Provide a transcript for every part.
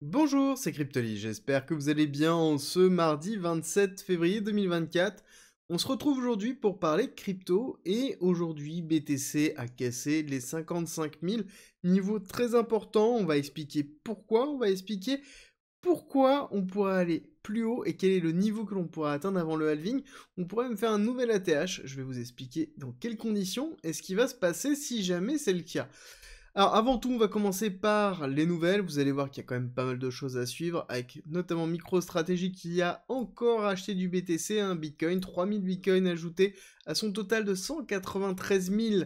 Bonjour, c'est Cryptoly, j'espère que vous allez bien en ce mardi 27 février 2024. On se retrouve aujourd'hui pour parler crypto et aujourd'hui BTC a cassé les 55 000, niveau très important. On va expliquer pourquoi, on va expliquer pourquoi on pourrait aller plus haut et quel est le niveau que l'on pourrait atteindre avant le halving. On pourrait même faire un nouvel ATH, je vais vous expliquer dans quelles conditions et ce qui va se passer si jamais c'est le cas. Alors avant tout, on va commencer par les nouvelles. Vous allez voir qu'il y a quand même pas mal de choses à suivre, avec notamment MicroStrategy qui a encore acheté du BTC, un Bitcoin, 3000 Bitcoins ajoutés à son total de 193 000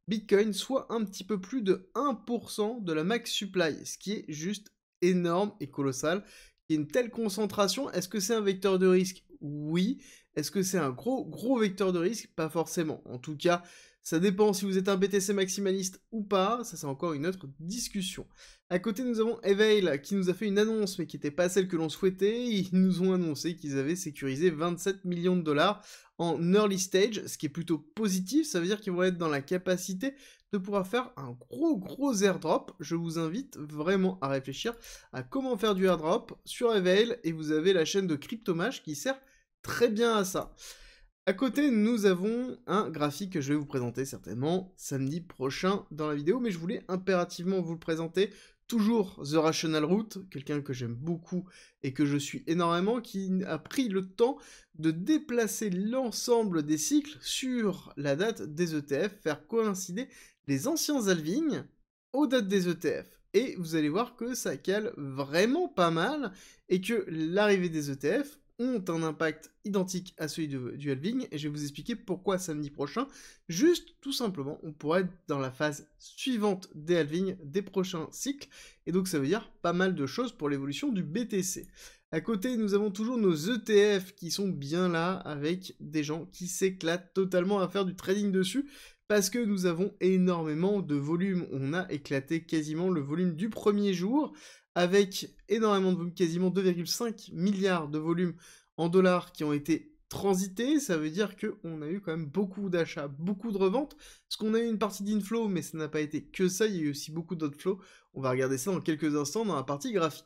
Bitcoins, soit un petit peu plus de 1% de la max supply, ce qui est juste énorme et colossal. Il y a une telle concentration, est-ce que c'est un vecteur de risque? Oui. Est-ce que c'est un gros vecteur de risque? Pas forcément. En tout cas, ça dépend si vous êtes un BTC maximaliste ou pas, ça c'est encore une autre discussion. À côté, nous avons Eveil qui nous a fait une annonce, mais qui n'était pas celle que l'on souhaitait. Ils nous ont annoncé qu'ils avaient sécurisé 27 millions de dollars en early stage, ce qui est plutôt positif. Ça veut dire qu'ils vont être dans la capacité de pouvoir faire un gros airdrop. Je vous invite vraiment à réfléchir à comment faire du airdrop sur Eveil, et vous avez la chaîne de Cryptomash qui sert très bien à ça. À côté, nous avons un graphique que je vais vous présenter certainement samedi prochain dans la vidéo, mais je voulais impérativement vous le présenter. Toujours The Rational Root, quelqu'un que j'aime beaucoup et que je suis énormément, qui a pris le temps de déplacer l'ensemble des cycles sur la date des ETF, faire coïncider les anciens halvings aux dates des ETF. Et vous allez voir que ça cale vraiment pas mal et que l'arrivée des ETF ont un impact identique à celui du halving, et je vais vous expliquer pourquoi samedi prochain. Juste, tout simplement, on pourrait être dans la phase suivante des halvings, des prochains cycles, et donc ça veut dire pas mal de choses pour l'évolution du BTC. À côté, nous avons toujours nos ETF qui sont bien là, avec des gens qui s'éclatent totalement à faire du trading dessus, parce que nous avons énormément de volume. On a éclaté quasiment le volume du premier jour, avec énormément de volume, quasiment 2,5 milliards de volume en dollars qui ont été transités. Ça veut dire qu'on a eu quand même beaucoup d'achats, beaucoup de reventes, parce qu'on a eu une partie d'inflow, mais ça n'a pas été que ça, il y a eu aussi beaucoup d'outflow. On va regarder ça dans quelques instants dans la partie graphique.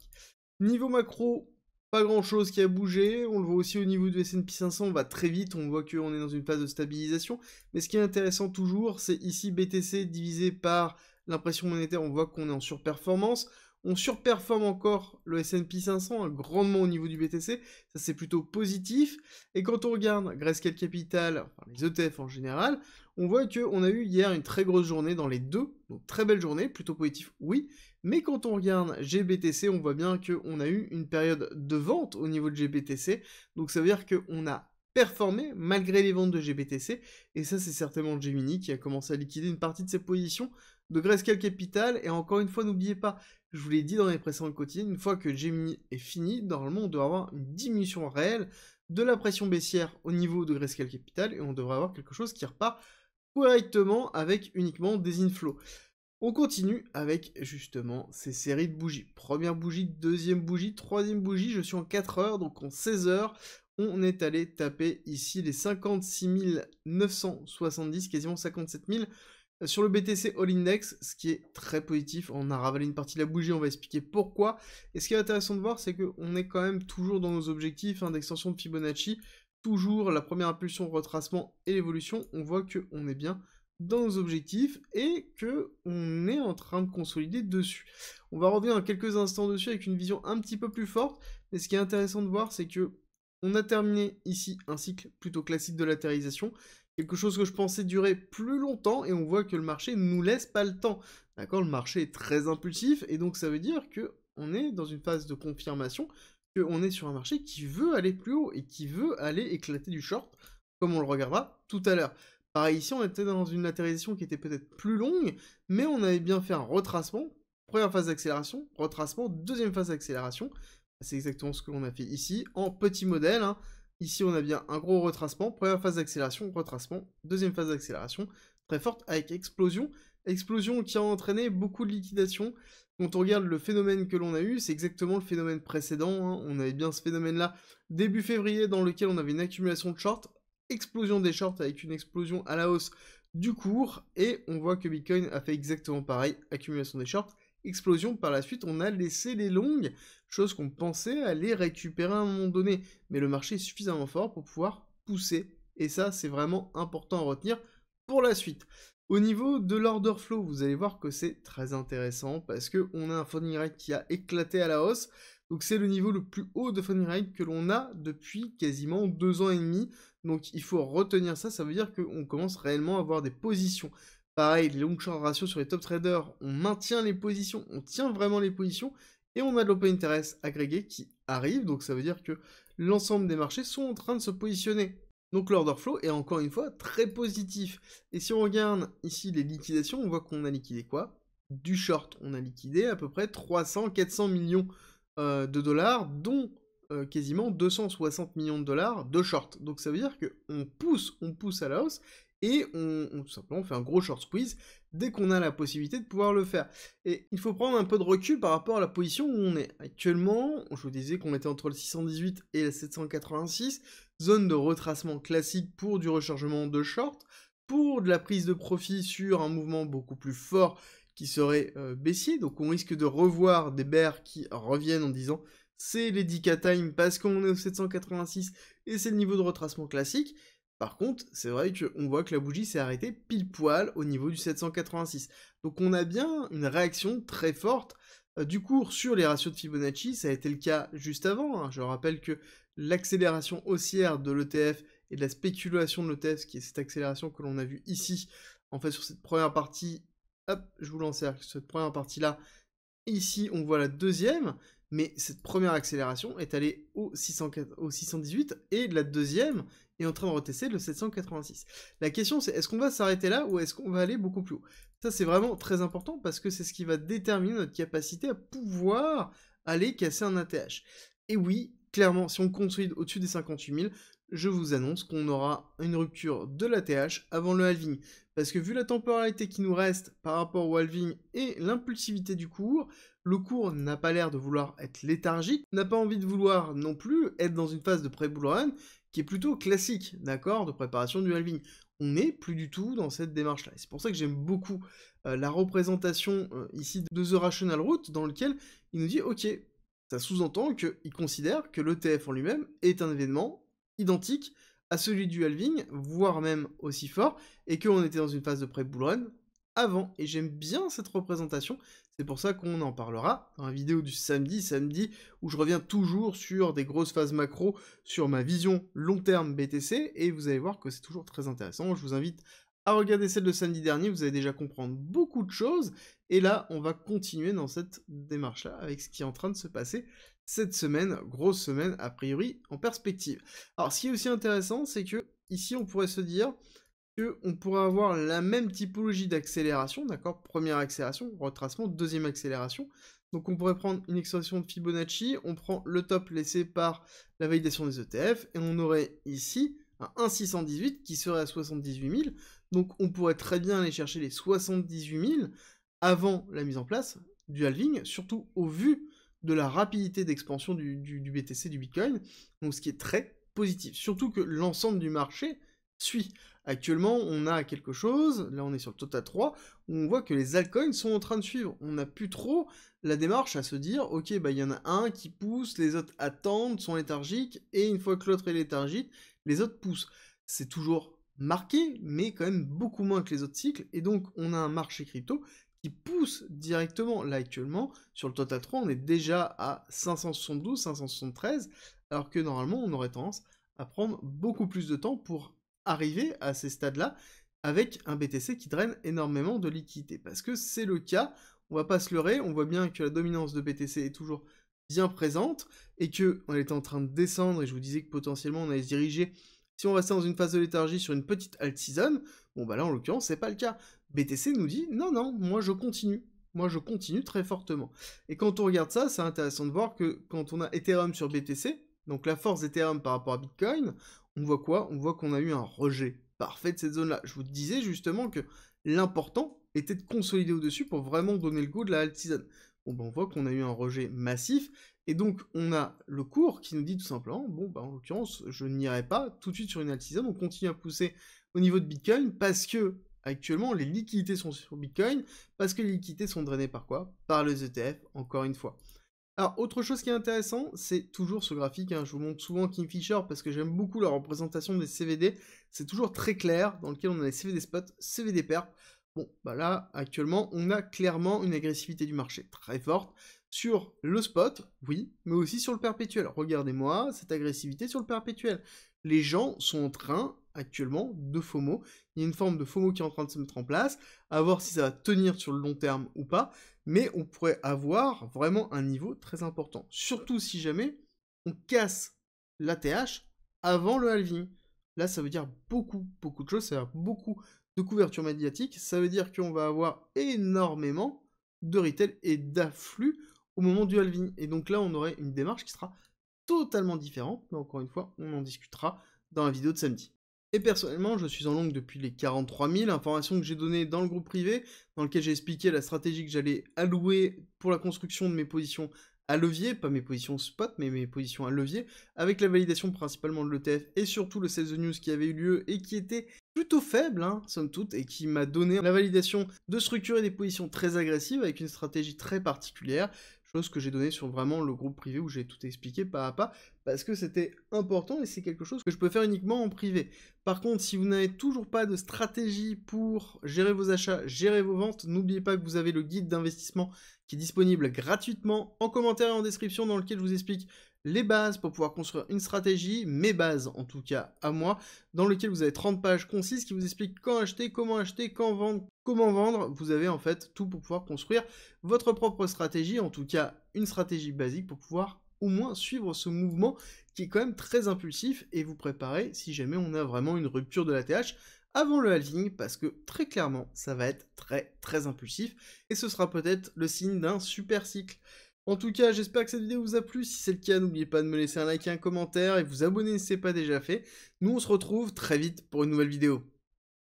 Niveau macro, pas grand chose qui a bougé, on le voit aussi au niveau du S&P 500, on va très vite, on voit qu'on est dans une phase de stabilisation, mais ce qui est intéressant toujours, c'est ici BTC divisé par l'impression monétaire, on voit qu'on est en surperformance. On surperforme encore le S&P 500 hein, grandement au niveau du BTC, ça c'est plutôt positif. Et quand on regarde Grayscale Capital, enfin les ETF en général, on voit qu'on a eu hier une très grosse journée dans les deux, donc très belle journée, plutôt positif, oui. Mais quand on regarde GBTC, on voit bien qu'on a eu une période de vente au niveau de GBTC, donc ça veut dire qu'on a performé malgré les ventes de GBTC, et ça c'est certainement Gemini qui a commencé à liquider une partie de ses positions de Grayscale Capital, et encore une fois, n'oubliez pas, je vous l'ai dit dans les précédentes quotidiennes, une fois que Gemini est fini, normalement on doit avoir une diminution réelle de la pression baissière au niveau de Grayscale Capital, et on devrait avoir quelque chose qui repart correctement avec uniquement des inflows. On continue avec justement ces séries de bougies. Première bougie, deuxième bougie, troisième bougie, je suis en 4 heures, donc en 16 heures, on est allé taper ici les 56 970, quasiment 57 000, sur le BTC All Index, ce qui est très positif. On a ravalé une partie de la bougie, on va expliquer pourquoi. Et ce qui est intéressant de voir, c'est qu'on est quand même toujours dans nos objectifs d'extension de Fibonacci, toujours la première impulsion, retracement et l'évolution. On voit qu'on est bien dans nos objectifs et qu'on est en train de consolider dessus. On va revenir dans quelques instants dessus avec une vision un petit peu plus forte, mais ce qui est intéressant de voir, c'est que on a terminé ici un cycle plutôt classique de latéralisation, quelque chose que je pensais durer plus longtemps, et on voit que le marché ne nous laisse pas le temps. D'accord, le marché est très impulsif, et donc ça veut dire que on est dans une phase de confirmation, qu'on est sur un marché qui veut aller plus haut, et qui veut aller éclater du short, comme on le regardera tout à l'heure. Pareil ici, on était dans une latéralisation qui était peut-être plus longue, mais on avait bien fait un retracement, première phase d'accélération, retracement, deuxième phase d'accélération. C'est exactement ce que l'on a fait ici, en petit modèle, hein. Ici, on a bien un gros retracement, première phase d'accélération, retracement, deuxième phase d'accélération, très forte avec explosion. Explosion qui a entraîné beaucoup de liquidation. Quand on regarde le phénomène que l'on a eu, c'est exactement le phénomène précédent, hein. On avait bien ce phénomène-là début février dans lequel on avait une accumulation de shorts, explosion des shorts avec une explosion à la hausse du cours, et on voit que Bitcoin a fait exactement pareil, accumulation des shorts, explosion par la suite, on a laissé les longues, chose qu'on pensait aller récupérer à un moment donné. Mais le marché est suffisamment fort pour pouvoir pousser. Et ça, c'est vraiment important à retenir pour la suite. Au niveau de l'order flow, vous allez voir que c'est très intéressant parce qu'on a un funding rate qui a éclaté à la hausse. Donc c'est le niveau le plus haut de funding rate que l'on a depuis quasiment 2 ans et demi. Donc il faut retenir ça, ça veut dire qu'on commence réellement à avoir des positions. Pareil, les long short ratio sur les top traders, on maintient les positions, on tient vraiment les positions, et on a de l'open interest agrégé qui arrive, donc ça veut dire que l'ensemble des marchés sont en train de se positionner. Donc l'order flow est encore une fois très positif. Et si on regarde ici les liquidations, on voit qu'on a liquidé quoi? Du short. On a liquidé à peu près 300-400 millions de dollars, dont quasiment 260 millions de dollars de short. Donc ça veut dire qu'on pousse à la hausse, et on tout simplement fait un gros short squeeze dès qu'on a la possibilité de pouvoir le faire. Et il faut prendre un peu de recul par rapport à la position où on est. Actuellement, je vous disais qu'on était entre le 618 et le 786, zone de retracement classique pour du rechargement de short, pour de la prise de profit sur un mouvement beaucoup plus fort qui serait baissier, donc on risque de revoir des bears qui reviennent en disant c'est les 10K time parce qu'on est au 786 et c'est le niveau de retracement classique. Par contre, c'est vrai qu'on voit que la bougie s'est arrêtée pile poil au niveau du 786. Donc on a bien une réaction très forte du cours sur les ratios de Fibonacci. Ça a été le cas juste avant, hein. Je rappelle que l'accélération haussière de l'ETF et de la spéculation de l'ETF, qui est cette accélération que l'on a vue ici, en fait sur cette première partie, hop, je vous l'encercle, cette première partie-là, ici on voit la deuxième, mais cette première accélération est allée au 618, et la deuxième est en train de retester le 786. La question c'est, est-ce qu'on va s'arrêter là, ou est-ce qu'on va aller beaucoup plus haut? Ça c'est vraiment très important, parce que c'est ce qui va déterminer notre capacité à pouvoir aller casser un ATH. Et oui, clairement, si on consolide au-dessus des 58 000, je vous annonce qu'on aura une rupture de l'ATH avant le halving. Parce que vu la temporalité qui nous reste par rapport au halving et l'impulsivité du cours, le cours n'a pas l'air de vouloir être léthargique, n'a pas envie de vouloir non plus être dans une phase de pré-bull run qui est plutôt classique, d'accord, de préparation du halving. On n'est plus du tout dans cette démarche-là. C'est pour ça que j'aime beaucoup la représentation ici de The Rational Route, dans lequel il nous dit, ok, ça sous-entend qu'il considère que l'ETF en lui-même est un événement identique à celui du halving, voire même aussi fort, et qu'on était dans une phase de pré-bull run avant. Et j'aime bien cette représentation, c'est pour ça qu'on en parlera dans la vidéo du samedi, où je reviens toujours sur des grosses phases macro, sur ma vision long terme BTC, et vous allez voir que c'est toujours très intéressant. Je vous invite à regarder celle de samedi dernier, vous allez déjà comprendre beaucoup de choses, et là, on va continuer dans cette démarche-là, avec ce qui est en train de se passer cette semaine, grosse semaine, a priori, en perspective. Alors, ce qui est aussi intéressant, c'est que, ici, on pourrait se dire qu'on pourrait avoir la même typologie d'accélération, d'accord? Première accélération, retracement, deuxième accélération. Donc on pourrait prendre une extension de Fibonacci, on prend le top laissé par la validation des ETF, et on aurait ici un 1,618 qui serait à 78 000. Donc on pourrait très bien aller chercher les 78 000 avant la mise en place du halving, surtout au vu de la rapidité d'expansion du BTC, du Bitcoin, donc ce qui est très positif. Surtout que l'ensemble du marché suit. Actuellement, on a quelque chose, là on est sur le Tota 3, où on voit que les altcoins sont en train de suivre. On n'a plus trop la démarche à se dire, ok, bah il y en a un qui pousse, les autres attendent, sont léthargiques, et une fois que l'autre est léthargique, les autres poussent. C'est toujours marqué, mais quand même beaucoup moins que les autres cycles, et donc on a un marché crypto qui pousse directement. Là actuellement, sur le Tota 3, on est déjà à 572, 573, alors que normalement on aurait tendance à prendre beaucoup plus de temps pour arriver à ces stades-là avec un BTC qui draine énormément de liquidité. Parce que c'est le cas, on va pas se leurrer, on voit bien que la dominance de BTC est toujours bien présente, et qu'on était en train de descendre, et je vous disais que potentiellement on allait se diriger, si on restait dans une phase de léthargie sur une petite alt season, bon bah là en l'occurrence c'est pas le cas. BTC nous dit non, moi je continue très fortement. Et quand on regarde ça, c'est intéressant de voir que quand on a Ethereum sur BTC, donc la force d'Ethereum par rapport à Bitcoin, on voit quoi? On voit qu'on a eu un rejet parfait de cette zone-là. Je vous disais justement que l'important était de consolider au-dessus pour vraiment donner le go de la alt season. Bon ben on voit qu'on a eu un rejet massif, et donc on a le cours qui nous dit tout simplement, bon bah en l'occurrence je n'irai pas tout de suite sur une alt season, on continue à pousser au niveau de Bitcoin, parce que actuellement, les liquidités sont sur Bitcoin, parce que les liquidités sont drainées par quoi? Par les ETF, encore une fois. Alors, autre chose qui est intéressant, c'est toujours ce graphique, hein, je vous montre souvent Kingfisher parce que j'aime beaucoup la représentation des CVD, c'est toujours très clair, dans lequel on a les CVD spot, CVD perp. Bon, bah là, actuellement, on a clairement une agressivité du marché très forte sur le spot, oui, mais aussi sur le perpétuel. Regardez-moi cette agressivité sur le perpétuel. Les gens sont en train, actuellement, de FOMO. Il y a une forme de FOMO qui est en train de se mettre en place, à voir si ça va tenir sur le long terme ou pas, mais on pourrait avoir vraiment un niveau très important. Surtout si jamais on casse l'ATH avant le halving. Là, ça veut dire beaucoup de choses, ça veut dire beaucoup de couverture médiatique, ça veut dire qu'on va avoir énormément de retail et d'afflux au moment du halving. Et donc là, on aurait une démarche qui sera totalement différente, mais encore une fois, on en discutera dans la vidéo de samedi. Et personnellement, je suis en longue depuis les 43 000, informations que j'ai données dans le groupe privé, dans lequel j'ai expliqué la stratégie que j'allais allouer pour la construction de mes positions à levier, pas mes positions spot, mais mes positions à levier, avec la validation principalement de l'ETF et surtout le sales news qui avait eu lieu et qui était plutôt faible, hein, somme toute, et qui m'a donné la validation de structurer des positions très agressives avec une stratégie très particulière, chose que j'ai donnée sur vraiment le groupe privé où j'ai tout expliqué pas à pas, parce que c'était important et c'est quelque chose que je peux faire uniquement en privé. Par contre, si vous n'avez toujours pas de stratégie pour gérer vos achats, gérer vos ventes, n'oubliez pas que vous avez le guide d'investissement qui est disponible gratuitement en commentaire et en description, dans lequel je vous explique les bases pour pouvoir construire une stratégie, mes bases en tout cas à moi, dans lequel vous avez 30 pages concises qui vous expliquent quand acheter, quand vendre, comment vendre. Vous avez en fait tout pour pouvoir construire votre propre stratégie, en tout cas une stratégie basique pour pouvoir au moins suivre ce mouvement qui est quand même très impulsif et vous préparer si jamais on a vraiment une rupture de l'ATH avant le halving, parce que très clairement ça va être très impulsif et ce sera peut-être le signe d'un super cycle. En tout cas, j'espère que cette vidéo vous a plu. Si c'est le cas, n'oubliez pas de me laisser un like et un commentaire et vous abonner si ce n'est pas déjà fait. Nous, on se retrouve très vite pour une nouvelle vidéo.